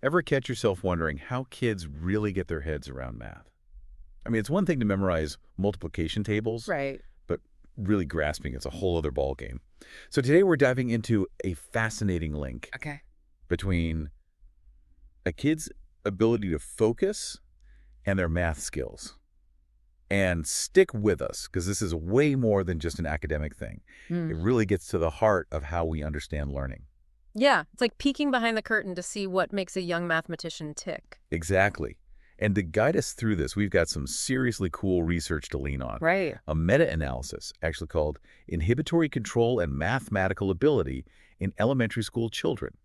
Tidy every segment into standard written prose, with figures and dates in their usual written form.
Ever catch yourself wondering how kids really get their heads around math? I mean, it's one thing to memorize multiplication tables, Right. but really grasping it's a whole other ballgame. So today we're diving into a fascinating link Okay. between a kid's ability to focus and their math skills. And stick with us, because this is way more than just an academic thing. Mm. It really gets to the heart of how we understand learning. Yeah, it's like peeking behind the curtain to see what makes a young mathematician tick. Exactly. And to guide us through this, we've got some seriously cool research to lean on. Right. A meta-analysis, actually called Inhibitory Control and Mathematical Ability in Elementary School Children.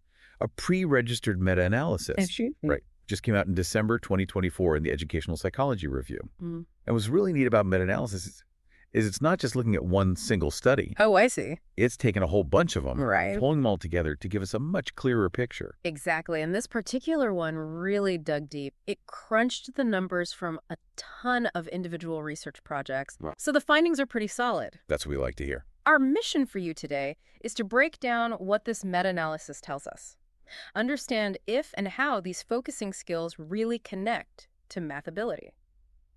A pre-registered meta-analysis. Right. Just came out in December 2024 in the Educational Psychology Review. Mm. And what's really neat about meta-analysis is it's not just looking at one single study. Oh, I see. It's taken a whole bunch of them, Right. pulling them all together to give us a much clearer picture. Exactly. And this particular one really dug deep. It crunched the numbers from a ton of individual research projects. Wow. So the findings are pretty solid. That's what we like to hear. Our mission for you today is to break down what this meta-analysis tells us. Understand if and how these focusing skills really connect to math ability.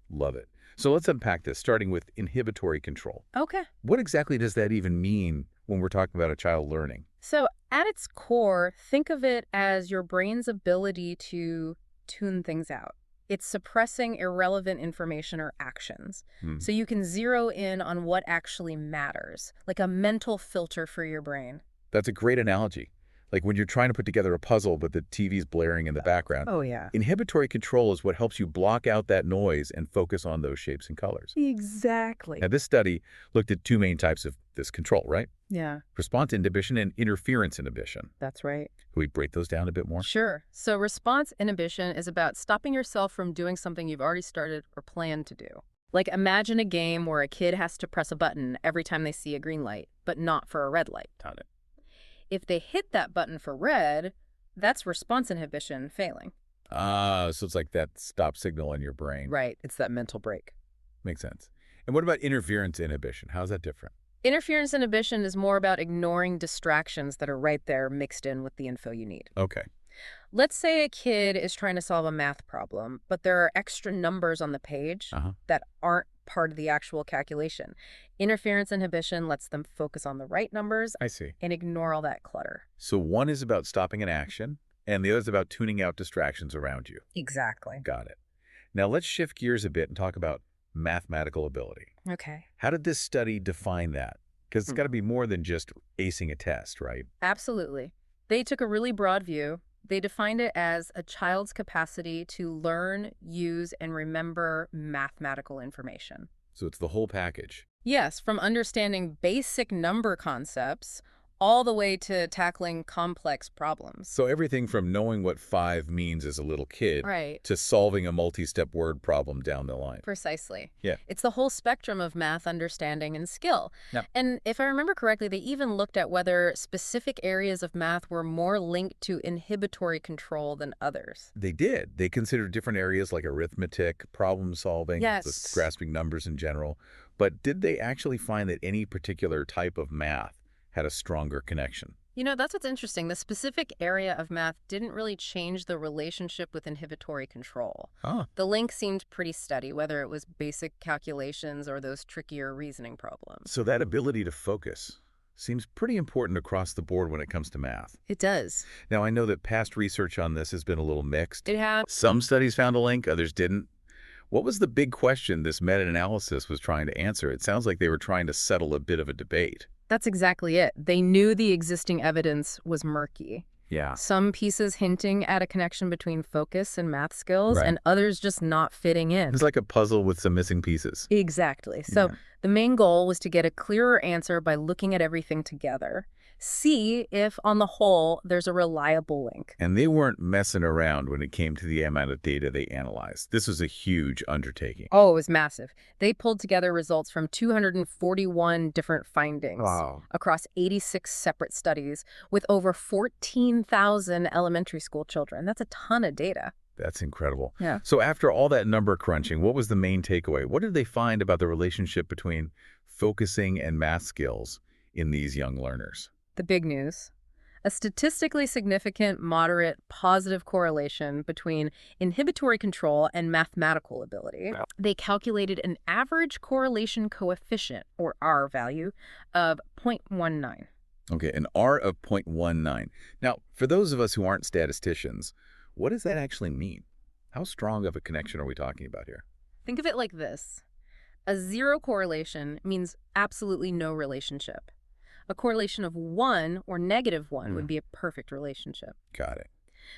Love it. So let's unpack this, starting with inhibitory control. Okay. What exactly does that even mean when we're talking about a child learning? So at its core, think of it as your brain's ability to tune things out. It's suppressing irrelevant information or actions. So you can zero in on what actually matters, like a mental filter for your brain. That's a great analogy. Like when you're trying to put together a puzzle, but the TV's blaring in the background. Oh, yeah. Inhibitory control is what helps you block out that noise and focus on those shapes and colors. Exactly. Now, this study looked at two main types of this control, right? Yeah, Response inhibition and interference inhibition. that's right. Can we break those down a bit more? Sure. So response inhibition is about stopping yourself from doing something you've already started or planned to do. Like imagine a game where a kid has to press a button every time they see a green light, but not for a red light. Got it. If they hit that button for red, that's response inhibition failing. So it's like that stop signal in your brain. Right. It's that mental break. Makes sense. And what about interference inhibition? How's that different? Interference inhibition is more about ignoring distractions that are right there mixed in with the info you need. Okay. Let's say a kid is trying to solve a math problem, but there are extra numbers on the page that aren't part of the actual calculation. Interference inhibition lets them focus on the right numbers I see. and ignore all that clutter. So one is about stopping an action, and the other is about tuning out distractions around you. Exactly. Got it. Now let's shift gears a bit and talk about mathematical ability. Okay. How did this study define that? Because it's got to be more than just acing a test, right? Absolutely. They took a really broad view. They defined it as a child's capacity to learn, use, and remember mathematical information. So it's the whole package. Yes, from understanding basic number concepts all the way to tackling complex problems. So everything from knowing what 5 means as a little kid Right. to solving a multi-step word problem down the line. Precisely. Yeah. It's the whole spectrum of math understanding and skill. Yep. And if I remember correctly, they even looked at whether specific areas of math were more linked to inhibitory control than others. They did. They considered different areas like arithmetic, problem solving, Yes. just grasping numbers in general. But did they actually find that any particular type of math had a stronger connection? You know, that's what's interesting. The specific area of math didn't really change the relationship with inhibitory control. Huh. The link seemed pretty steady, whether it was basic calculations or those trickier reasoning problems. So that ability to focus seems pretty important across the board when it comes to math. It does. Now, I know that past research on this has been a little mixed. It had. Some studies found a link, others didn't. What was the big question this meta-analysis was trying to answer? It sounds like they were trying to settle a bit of a debate. That's exactly it. They knew the existing evidence was murky. Yeah. Some pieces hinting at a connection between focus and math skills, Right. and others just not fitting in. It's like a puzzle with some missing pieces. Exactly. So Yeah. the main goal was to get a clearer answer by looking at everything together. See if, on the whole, there's a reliable link. And they weren't messing around when it came to the amount of data they analyzed. This was a huge undertaking. Oh, it was massive. They pulled together results from 241 different findings across 86 separate studies with over 14,000 elementary school children. That's a ton of data. That's incredible. Yeah. So after all that number crunching, what was the main takeaway? What did they find about the relationship between focusing and math skills in these young learners? The big news. a statistically significant, moderate, positive correlation between inhibitory control and mathematical ability. Wow. They calculated an average correlation coefficient, or R value, of 0.19. Okay, an R of 0.19. Now, for those of us who aren't statisticians, what does that actually mean? How strong of a connection are we talking about here? Think of it like this. A zero correlation means absolutely no relationship. A correlation of 1 or -1 would be a perfect relationship. Got it.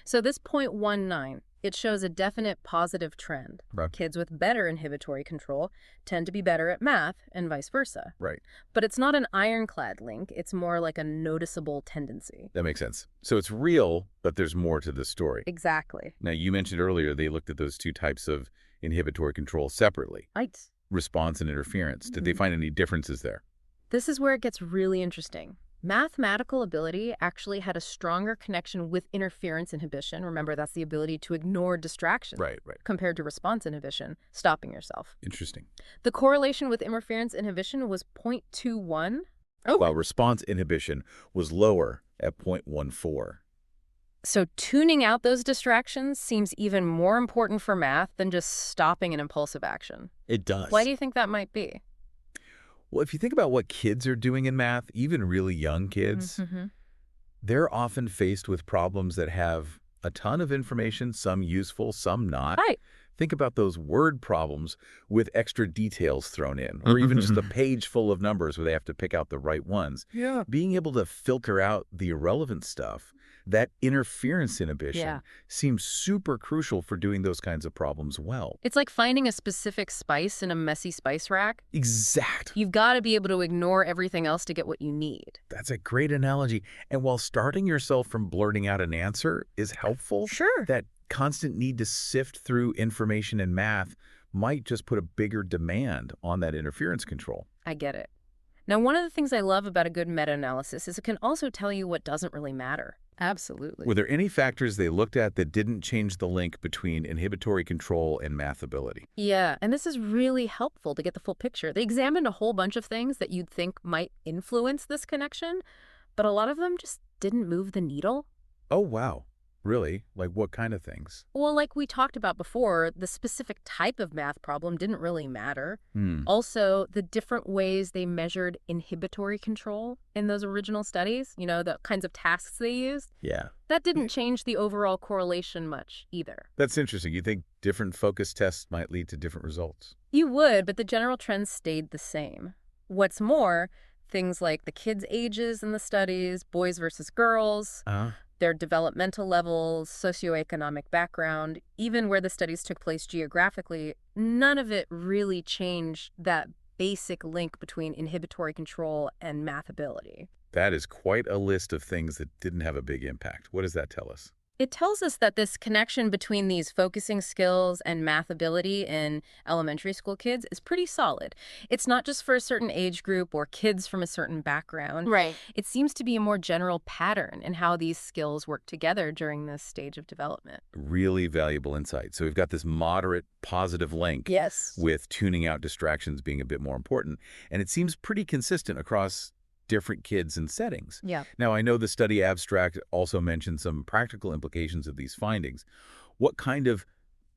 So this 0.19, it shows a definite positive trend. Right. Kids with better inhibitory control tend to be better at math and vice versa. Right. But it's not an ironclad link. It's more like a noticeable tendency. That makes sense. So it's real, but there's more to the story. Exactly. Now, you mentioned earlier they looked at those two types of inhibitory control separately. Right. Response and interference. Did they find any differences there? This is where it gets really interesting. Mathematical ability actually had a stronger connection with interference inhibition. Remember, that's the ability to ignore distractions. Right. Compared to response inhibition, stopping yourself. Interesting. The correlation with interference inhibition was 0.21. While response inhibition was lower at 0.14. So tuning out those distractions seems even more important for math than just stopping an impulsive action. It does. Why do you think that might be? Well, if you think about what kids are doing in math, even really young kids, they're often faced with problems that have a ton of information, some useful, some not. Right. Think about those word problems with extra details thrown in, or even just a page full of numbers where they have to pick out the right ones. Yeah. Being able to filter out the irrelevant stuff, that interference inhibition seems super crucial for doing those kinds of problems well. It's like finding a specific spice in a messy spice rack. Exactly. You've got to be able to ignore everything else to get what you need. That's a great analogy. And while starting yourself from blurting out an answer is helpful, that constant need to sift through information in math might just put a bigger demand on that interference control. I get it. Now, one of the things I love about a good meta-analysis is it can also tell you what doesn't really matter. Absolutely. Were there any factors they looked at that didn't change the link between inhibitory control and math ability? Yeah, and this is really helpful to get the full picture. They examined a whole bunch of things that you'd think might influence this connection, but a lot of them just didn't move the needle. Oh, wow. Really? Like what kind of things? Well, like we talked about before, the specific type of math problem didn't really matter. Also, the different ways they measured inhibitory control in those original studies, you know, the kinds of tasks they used. Yeah. That didn't change the overall correlation much either. That's interesting. You think different focus tests might lead to different results? You would, but the general trends stayed the same. What's more, things like the kids' ages in the studies, boys versus girls, their developmental levels, socioeconomic background, even where the studies took place geographically, none of it really changed that basic link between inhibitory control and math ability. That is quite a list of things that didn't have a big impact. What does that tell us? It tells us that this connection between these focusing skills and math ability in elementary school kids is pretty solid. It's not just for a certain age group or kids from a certain background. Right. It seems to be a more general pattern in how these skills work together during this stage of development. Really valuable insight. So we've got this moderate positive link with tuning out distractions being a bit more important. And it seems pretty consistent across different kids and settings. Yeah. Now, I know the study abstract also mentioned some practical implications of these findings. What kind of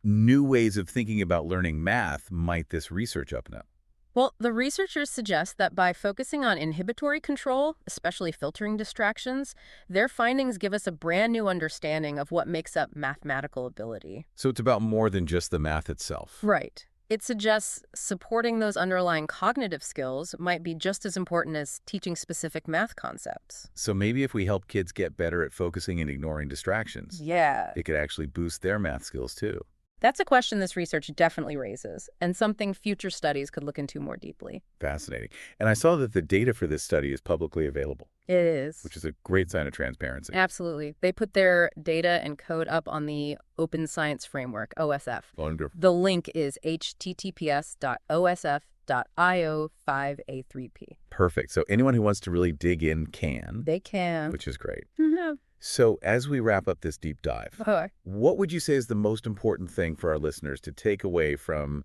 new ways of thinking about learning math might this research open up? Well, the researchers suggest that by focusing on inhibitory control, especially filtering distractions, their findings give us a brand new understanding of what makes up mathematical ability. So it's about more than just the math itself. Right. It suggests supporting those underlying cognitive skills might be just as important as teaching specific math concepts. So maybe if we help kids get better at focusing and ignoring distractions, it could actually boost their math skills too. That's a question this research definitely raises, and something future studies could look into more deeply. Fascinating. And I saw that the data for this study is publicly available. It is. Which is a great sign of transparency. Absolutely. They put their data and code up on the Open Science Framework, OSF. Wonderful. The link is https://osf.io5a3p. Perfect. So anyone who wants to really dig in can. They can. Which is great. So as we wrap up this deep dive, what would you say is the most important thing for our listeners to take away from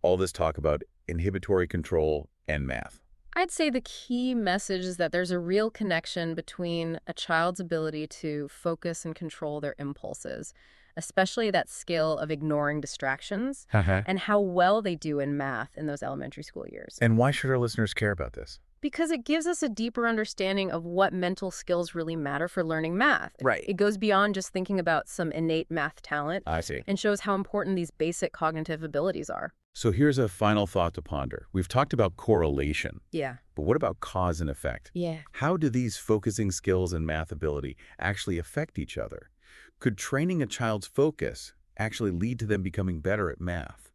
all this talk about inhibitory control and math? I'd say the key message is that there's a real connection between a child's ability to focus and control their impulses, especially that skill of ignoring distractions, and how well they do in math in those elementary school years. And why should our listeners care about this? Because it gives us a deeper understanding of what mental skills really matter for learning math. Right. It goes beyond just thinking about some innate math talent. I see. And shows how important these basic cognitive abilities are. So here's a final thought to ponder. We've talked about correlation. Yeah. But what about cause and effect? Yeah. How do these focusing skills and math ability actually affect each other? Could training a child's focus actually lead to them becoming better at math?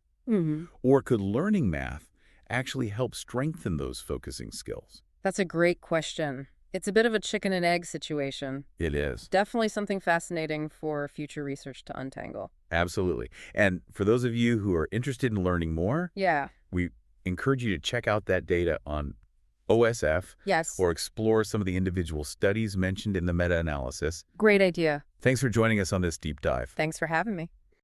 Or could learning math actually help strengthen those focusing skills? That's a great question. It's a bit of a chicken and egg situation. It is. Definitely something fascinating for future research to untangle. Absolutely. And for those of you who are interested in learning more, Yeah. we encourage you to check out that data on OSF. Yes. Or explore some of the individual studies mentioned in the meta-analysis. Great idea. Thanks for joining us on this deep dive. Thanks for having me.